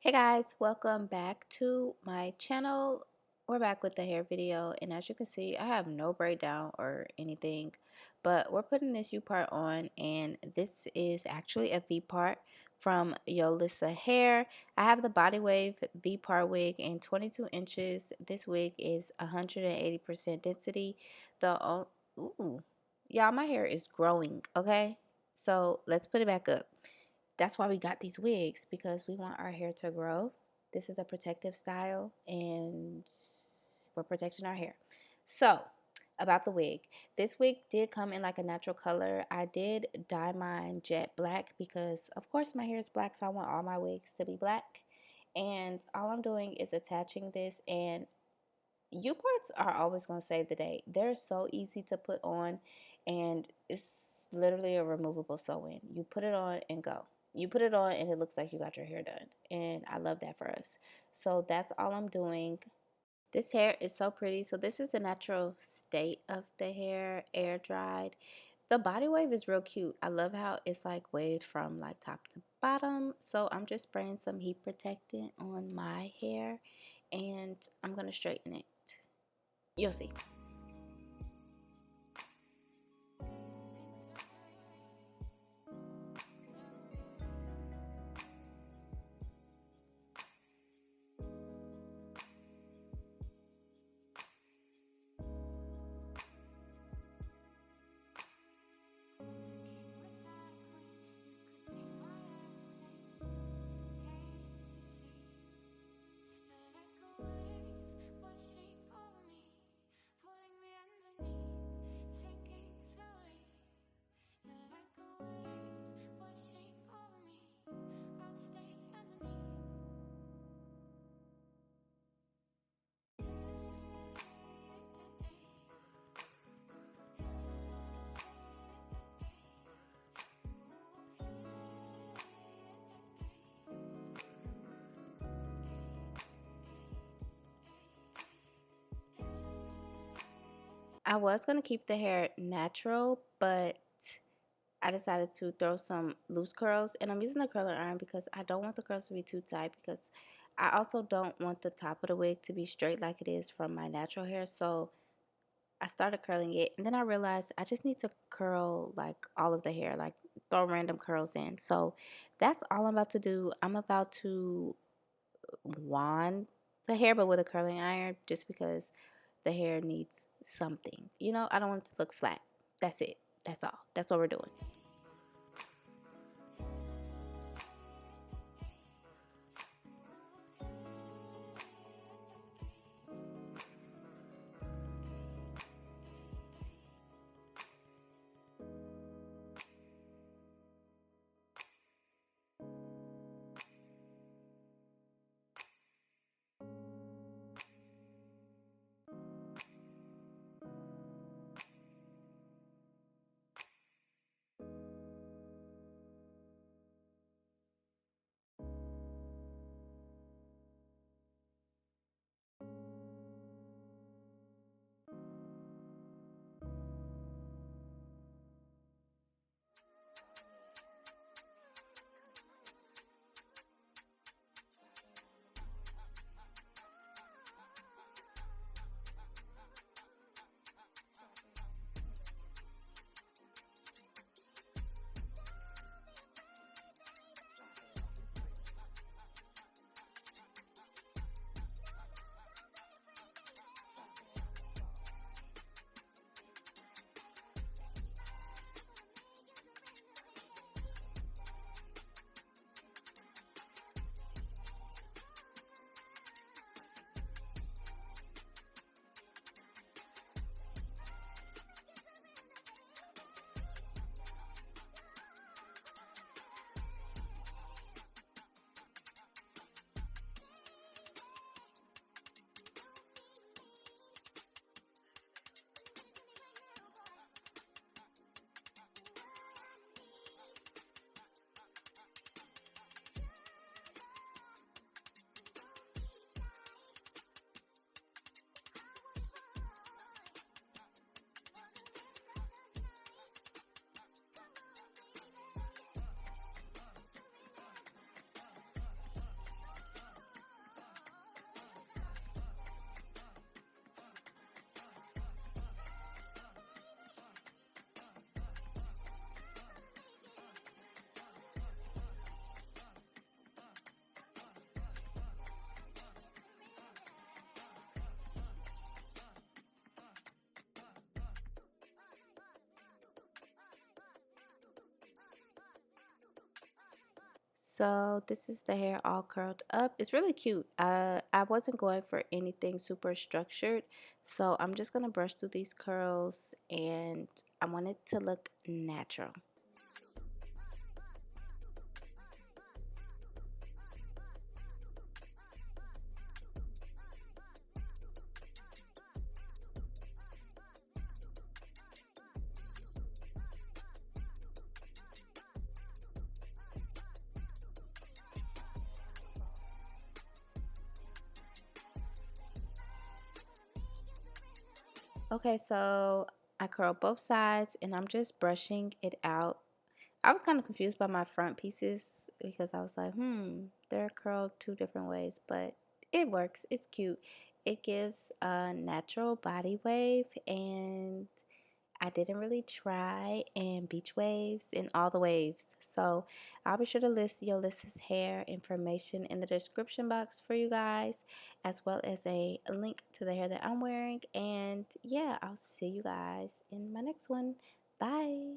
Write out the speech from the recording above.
Hey guys, welcome back to my channel. We're back with the hair video, and as you can see, I have no breakdown or anything, but we're putting this U part on, and this is actually a V part from Yolissa Hair. I have the body wave V part wig in 22 inches. This wig is 180% density. Ooh, y'all, my hair is growing. Okay, so let's put it back up. That's why we got these wigs, because we want our hair to grow. This is a protective style, and we're protecting our hair. So about the wig, this wig did come in like a natural color. I did dye mine jet black because of course my hair is black, so I want all my wigs to be black. And all I'm doing is attaching this, and U parts are always going to save the day. They're so easy to put on, and it's literally a removable sew-in. You put it on and go. You put it on and it looks like you got your hair done, and I love that for us. So that's all I'm doing. This hair is so pretty. So this is the natural state of the hair, air dried. The body wave is real cute. I love how it's like waved from like top to bottom. So I'm just spraying some heat protectant on my hair, and I'm going to straighten it. You'll see. I was going to keep the hair natural, but I decided to throw some loose curls, and I'm using the curler iron because I don't want the curls to be too tight, because I also don't want the top of the wig to be straight like it is from my natural hair. So I started curling it, and then I realized I just need to curl like all of the hair, like throw random curls in. So that's all I'm about to do. I'm about to wand the hair, but with a curling iron, just because the hair needs something. I don't want it to look flat. That's it. That's all. That's what we're doing. So this is the hair all curled up. It's really cute. I wasn't going for anything super structured, so I'm just gonna brush through these curls, and I want it to look natural. Okay, so I curled both sides, and I'm just brushing it out. I was kind of confused by my front pieces because I was like, they're curled two different ways, but it works. It's cute. It gives a natural body wave, and I didn't really try and beach waves and all the waves. So I'll be sure to list Yolissa's hair information in the description box for you guys, as well as a link to the hair that I'm wearing. And yeah, I'll see you guys in my next one. Bye.